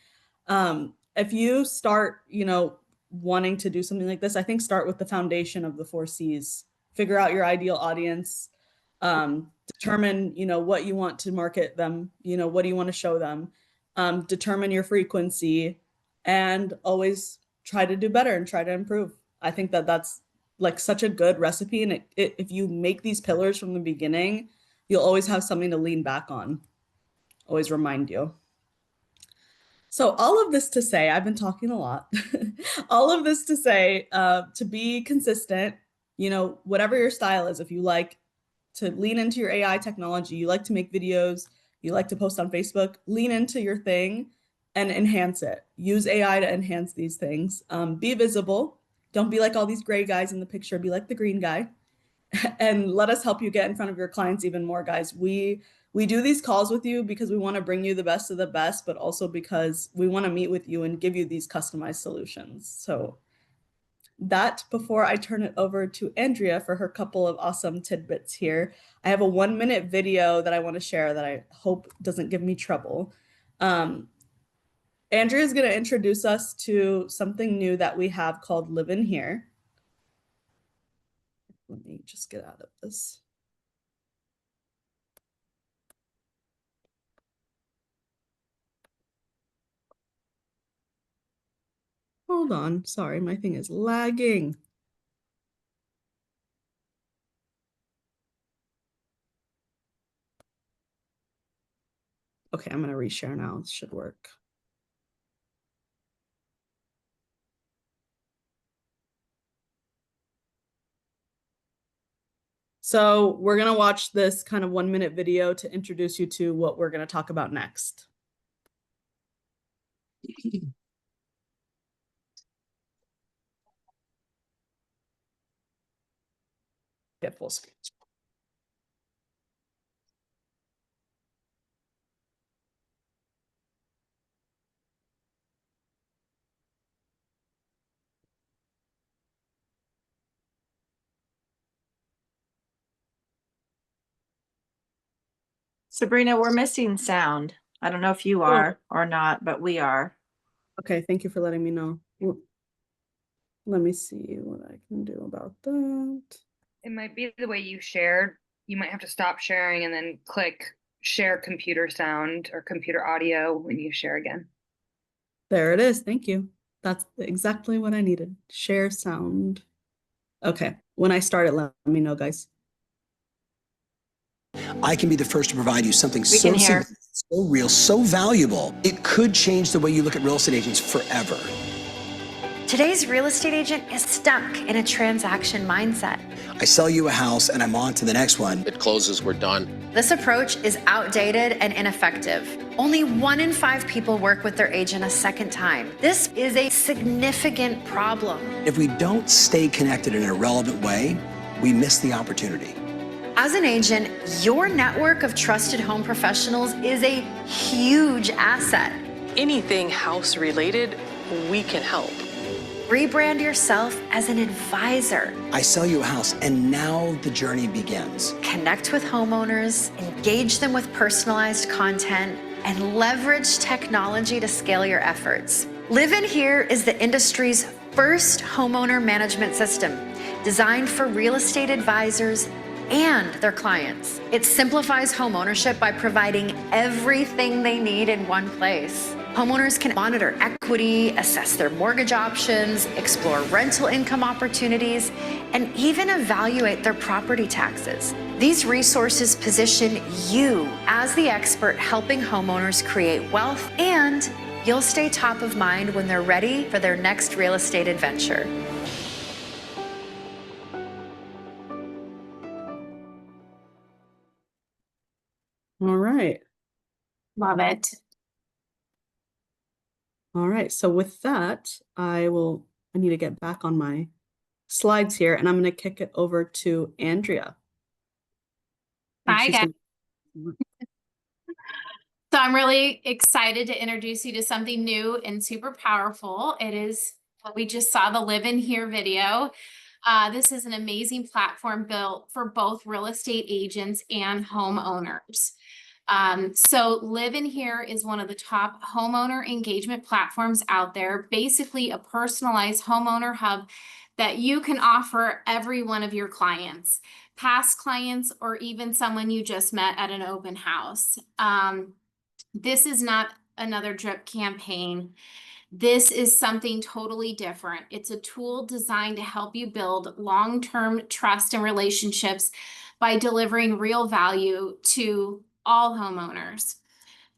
If you start, you know, wanting to do something like this, I think start with the foundation of the 4 C's. Figure out your ideal audience, determine, you know, what you want to market them, you know, what do you want to show them, determine your frequency, and always try to do better and try to improve. I think that that's like such a good recipe. And if you make these pillars from the beginning, you'll always have something to lean back on, always remind you. So all of this to say, I've been talking a lot, all of this to say, to be consistent, you know, whatever your style is, if you like to lean into your AI technology, you like to make videos, you like to post on Facebook, lean into your thing and enhance it. Use AI to enhance these things. Be visible. Don't be like all these gray guys in the picture, be like the green guy. And let us help you get in front of your clients even more, guys. We do these calls with you because we want to bring you the best of the best, but also because we want to meet with you and give you these customized solutions. So that, before I turn it over to Andrea for her couple of awesome tidbits here, I have a 1-minute video that I want to share that I hope doesn't give me trouble. Andrea is going to introduce us to something new that we have called Live in Here. Let me just get out of this. Hold on, sorry, my thing is lagging. Okay, I'm gonna reshare now, it should work. So we're gonna watch this kind of 1-minute video to introduce you to what we're gonna talk about next. Get full screen. Sabrina, we're missing sound. I don't know if you are or not, but we are. Okay, thank you for letting me know. Let me see what I can do about that. It might be the way you shared. You might have to stop sharing and then click share computer sound or computer audio when you share again. There it is, thank you. That's exactly what I needed. Share sound. Okay, when I start it, let me know, guys. I can be the first to provide you something We so can hear. simple, so real, so valuable. It could change the way you look at real estate agents forever. Today's real estate agent is stuck in a transaction mindset. I sell you a house and I'm on to the next one. It closes, we're done. This approach is outdated and ineffective. Only 1 in 5 people work with their agent a second time. This is a significant problem. If we don't stay connected in a relevant way, we miss the opportunity. As an agent, your network of trusted home professionals is a huge asset. Anything house related, we can help. Rebrand yourself as an advisor. I sell you a house and now the journey begins. Connect with homeowners, engage them with personalized content, and leverage technology to scale your efforts. Live in Here is the industry's first homeowner management system designed for real estate advisors and their clients. It simplifies homeownership by providing everything they need in one place. Homeowners can monitor equity, assess their mortgage options, explore rental income opportunities, and even evaluate their property taxes. These resources position you as the expert helping homeowners create wealth, and you'll stay top of mind when they're ready for their next real estate adventure. All right. Love it. All right. So with that, I need to get back on my slides here, and I'm going to kick it over to Andrea. And Hi, she's guys. gonna- So I'm really excited to introduce you to something new and super powerful. It is what we just saw, the Live in Here video. This is an amazing platform built for both real estate agents and homeowners. So Live in Here is one of the top homeowner engagement platforms out there, basically a personalized homeowner hub that you can offer every one of your clients, past clients, or even someone you just met at an open house. This is not another drip campaign. This is something totally different. It's a tool designed to help you build long-term trust and relationships by delivering real value to all homeowners.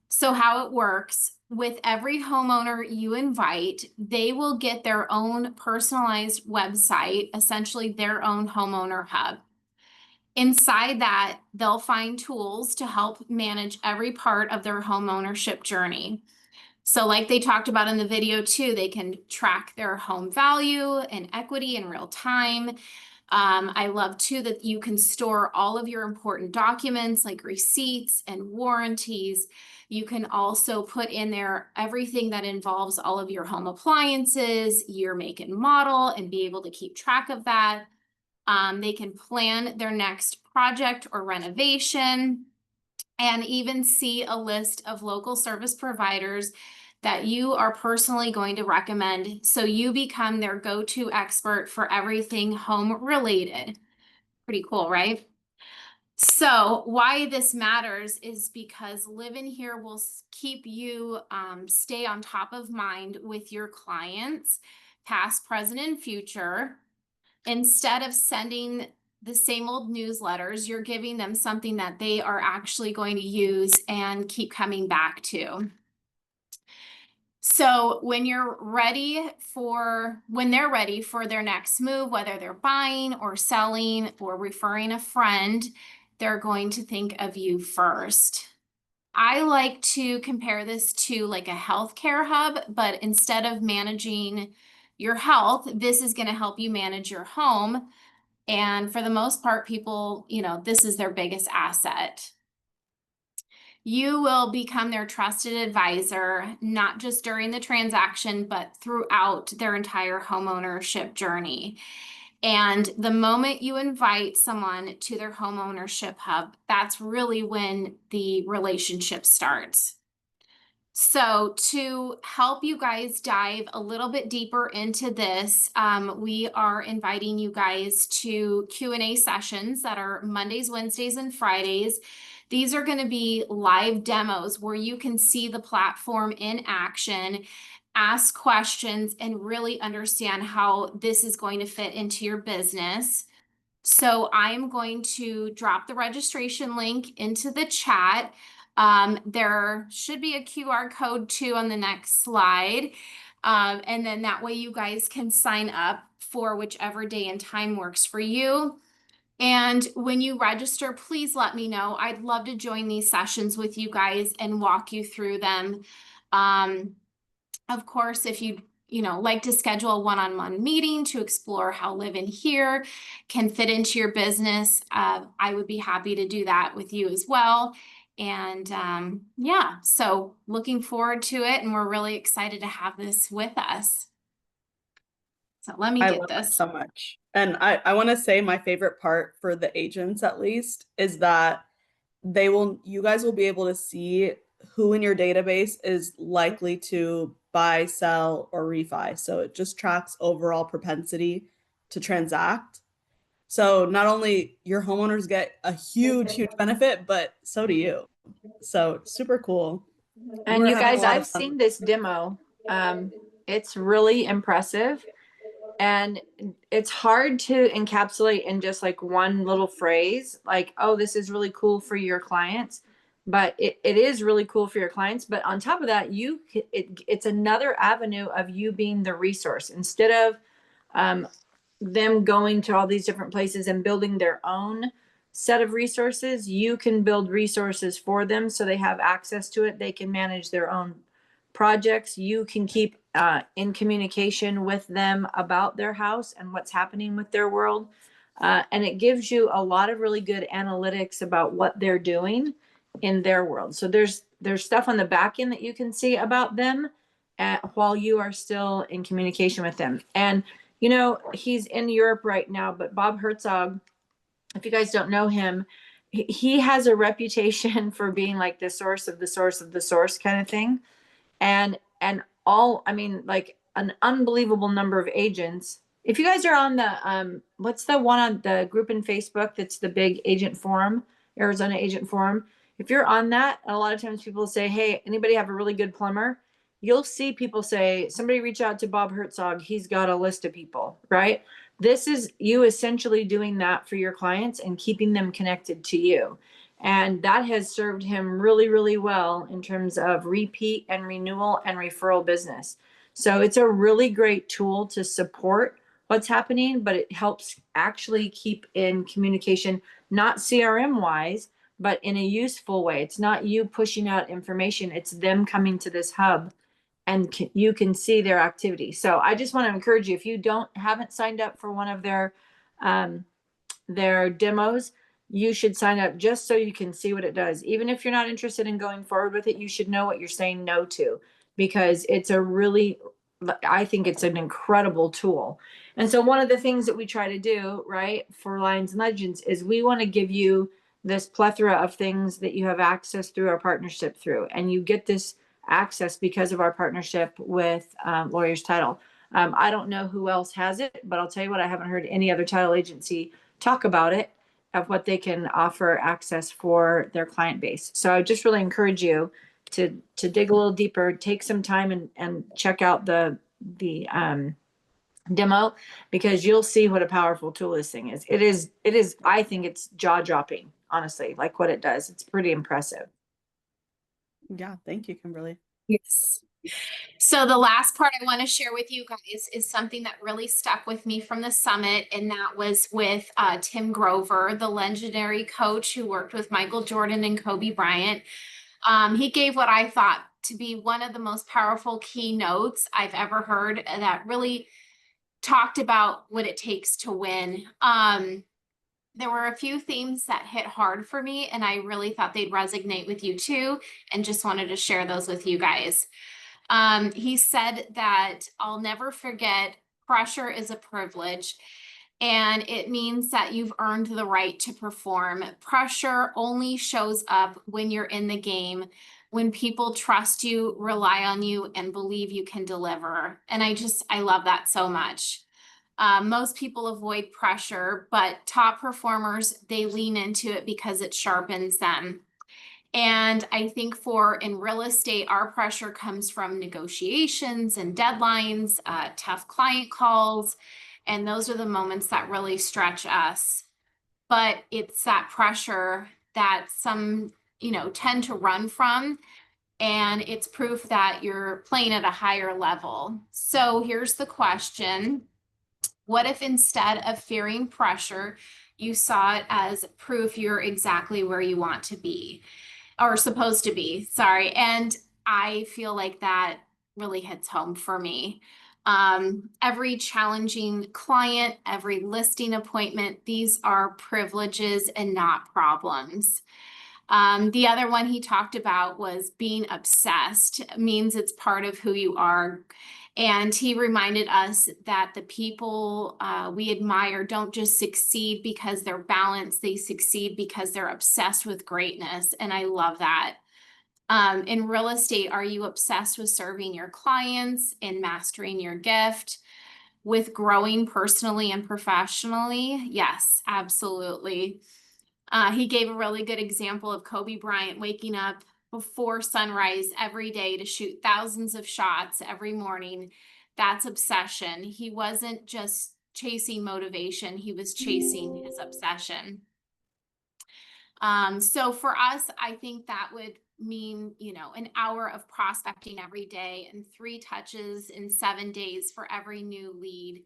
So how it works, with every homeowner you invite, they will get their own personalized website, essentially their own homeowner hub. Inside that, they'll find tools to help manage every part of their home ownership journey. So like they talked about in the video too, they can track their home value and equity in real time. I love too that you can store all of your important documents like receipts and warranties. You can also put in there everything that involves all of your home appliances, year, make, and model, and be able to keep track of that. They can plan their next project or renovation, and even see a list of local service providers that you are personally going to recommend, so you become their go-to expert for everything home related. Pretty cool, right? So why this matters is because Live in Here will keep you stay on top of mind with your clients, past, present, and future. Instead of sending the same old newsletters, you're giving them something that they are actually going to use and keep coming back to. So when they're ready for their next move, whether they're buying or selling or referring a friend, they're going to think of you first. I like to compare this to like a healthcare hub, but instead of managing your health, this is going to help you manage your home. And for the most part, people, this is their biggest asset. You will become their trusted advisor, not just during the transaction, but throughout their entire homeownership journey. And the moment you invite someone to their homeownership hub, that's really when the relationship starts. So to help you guys dive a little bit deeper into this, we are inviting you guys to Q&A sessions that are Mondays, Wednesdays, and Fridays. These are going to be live demos where you can see the platform in action, ask questions, and really understand how this is going to fit into your business. So I'm going to drop the registration link into the chat. There should be a QR code too on the next slide. And then that way you guys can sign up for whichever day and time works for you. And when you register, please let me know. I'd love to join these sessions with you guys and walk you through them. Of course, if you like to schedule a one-on-one meeting to explore how Live in Here can fit into your business, I would be happy to do that with you as well. And yeah, so looking forward to it, and we're really excited to have this with us. So let me get this so much. And I want to say my favorite part for the agents, at least, is that you guys will be able to see who in your database is likely to buy, sell, or refi. So it just tracks overall propensity to transact. So not only your homeowners get a huge benefit, but so do you. So super cool. And you guys, I've seen this demo. It's really impressive. And it's hard to encapsulate in just like one little phrase, like, oh, this is really cool for your clients. But it is really cool for your clients. But on top of that, it's another avenue of you being the resource. Instead of them going to all these different places and building their own set of resources, you can build resources for them so they have access to it. They can manage their own projects. You can keep in communication with them about their house and what's happening with their world. And it gives you a lot of really good analytics about what they're doing in their world. So there's stuff on the back end that you can see about them while you are still in communication with them. And, you know, he's in Europe right now, but Bob Herzog, if you guys don't know him, he has a reputation for being like the source of the source of the source kind of thing. And I mean, like an unbelievable number of agents. If you guys are on the, what's the one on the group in Facebook that's the big agent forum, Arizona Agent Forum? If you're on that, a lot of times people say, hey, anybody have a really good plumber? You'll see people say, somebody reach out to Bob Herzog. He's got a list of people, right? This is you essentially doing that for your clients and keeping them connected to you. And that has served him really, really well in terms of repeat and renewal and referral business. So it's a really great tool to support what's happening, but it helps actually keep in communication, not CRM wise, but in a useful way. It's not you pushing out information. It's them coming to this hub and you can see their activity. So I just want to encourage you, if you haven't signed up for one of their demos, you should sign up just so you can see what it does. Even if you're not interested in going forward with it, you should know what you're saying no to, because it's I think it's an incredible tool. And so one of the things that we try to do, right, for Lions and Legends is we want to give you this plethora of things that you have access through our partnership through. And you get this access because of our partnership with Lawyers Title. I don't know who else has it, but I'll tell you what, I haven't heard any other title agency talk about it, of what they can offer access for their client base. So I just really encourage you to dig a little deeper, take some time and check out the demo, because you'll see what a powerful tool this thing is. It is, I think it's jaw dropping, honestly, like what it does. It's pretty impressive. Yeah, thank you, Kimberly. Yes. So the last part I want to share with you guys is something that really stuck with me from the summit, and that was with Tim Grover, the legendary coach who worked with Michael Jordan and Kobe Bryant. He gave what I thought to be one of the most powerful keynotes I've ever heard that really talked about what it takes to win. There were a few themes that hit hard for me, and I really thought they'd resonate with you too, and just wanted to share those with you guys. He said that I'll never forget, pressure is a privilege, and it means that you've earned the right to perform. Pressure only shows up when you're in the game, when people trust you, rely on you, and believe you can deliver. And I love that so much. Most people avoid pressure, but top performers, they lean into it because it sharpens them. And I think in real estate, our pressure comes from negotiations and deadlines, tough client calls, and those are the moments that really stretch us. But it's that pressure that some, tend to run from, and it's proof that you're playing at a higher level. So here's the question. What if instead of fearing pressure, you saw it as proof you're exactly where you want to be? Or supposed to be, sorry. And I feel like that really hits home for me. Every challenging client, every listing appointment, these are privileges and not problems. The other one he talked about was being obsessed. It means it's part of who you are. And he reminded us that the people we admire don't just succeed because they're balanced, they succeed because they're obsessed with greatness. And I love that. In real estate, are you obsessed with serving your clients and mastering your gift, with growing personally and professionally? Yes, absolutely. He gave a really good example of Kobe Bryant waking up before sunrise every day to shoot thousands of shots every morning. That's obsession. He wasn't just chasing motivation, he was chasing his obsession. So for us, I think that would mean, an hour of prospecting every day and 3 touches in 7 days for every new lead.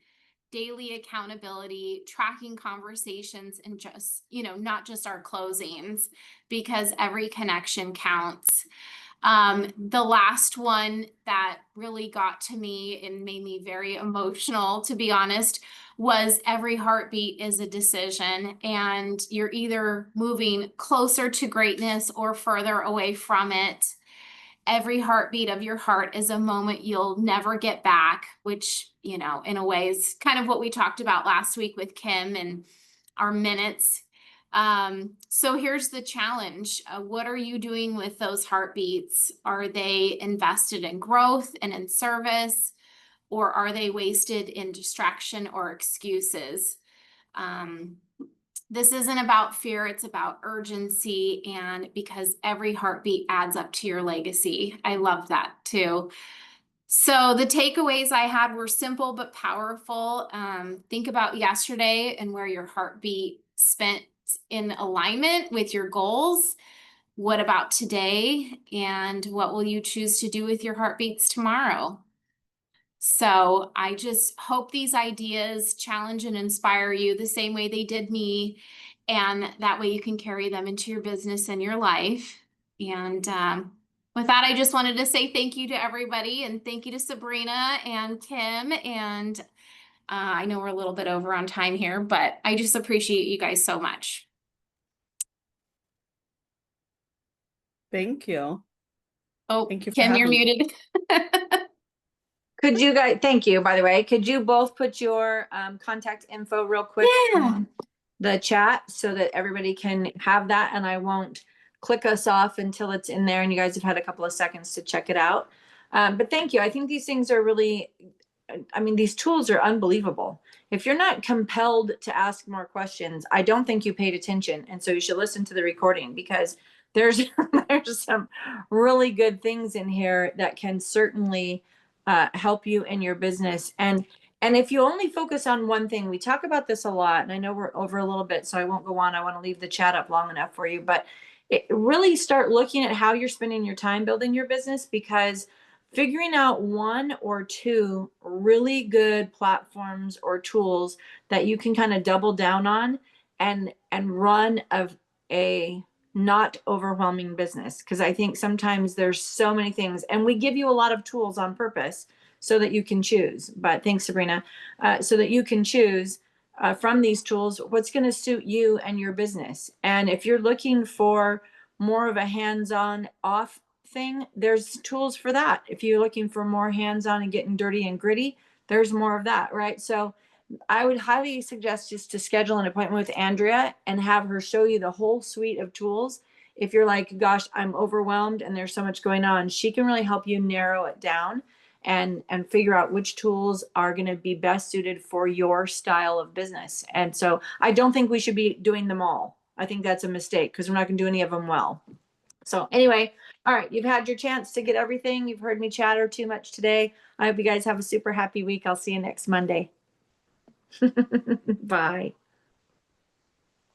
daily accountability, tracking conversations, and just, not just our closings, because every connection counts. The last one that really got to me and made me very emotional, to be honest, was every heartbeat is a decision, and you're either moving closer to greatness or further away from it. Every heartbeat of your heart is a moment you'll never get back, which, in a way is kind of what we talked about last week with Kim and our minutes. So here's the challenge. What are you doing with those heartbeats? Are they invested in growth and in service, or are they wasted in distraction or excuses? This isn't about fear, it's about urgency, and because every heartbeat adds up to your legacy. I love that too. So the takeaways I had were simple but powerful. Think about yesterday and where your heartbeat spent in alignment with your goals. What about today? And what will you choose to do with your heartbeats tomorrow? So I just hope these ideas challenge and inspire you the same way they did me. And that way you can carry them into your business and your life. And with that, I just wanted to say thank you to everybody, and thank you to Sabrina and Kim. And I know we're a little bit over on time here, but I just appreciate you guys so much. Thank you. Oh, thank you, Kim, you're muted. Could you guys, thank you, by the way, could you both put your contact info real quick in the chat so that everybody can have that, and I won't click us off until it's in there and you guys have had a couple of seconds to check it out. But thank you. I think these things are really, these tools are unbelievable. If you're not compelled to ask more questions, I don't think you paid attention. And so you should listen to the recording, because there's some really good things in here that can certainly help you in your business. And if you only focus on one thing, we talk about this a lot, and I know we're over a little bit, so I won't go on. I want to leave the chat up long enough for you, but really start looking at how you're spending your time building your business, because figuring out one or two really good platforms or tools that you can kind of double down on and run of a not overwhelming business. Because I think sometimes there's so many things, and we give you a lot of tools on purpose so that you can choose. But thanks, Sabrina, so that you can choose from these tools what's going to suit you and your business. And if you're looking for more of a hands-on off thing, there's tools for that. If you're looking for more hands-on and getting dirty and gritty, there's more of that, right? So I would highly suggest just to schedule an appointment with Andrea and have her show you the whole suite of tools. If you're like, gosh, I'm overwhelmed and there's so much going on, she can really help you narrow it down and figure out which tools are going to be best suited for your style of business. And so I don't think we should be doing them all. I think that's a mistake, because we're not going to do any of them well. So anyway, all right, you've had your chance to get everything. You've heard me chatter too much today. I hope you guys have a super happy week. I'll see you next Monday. Bye.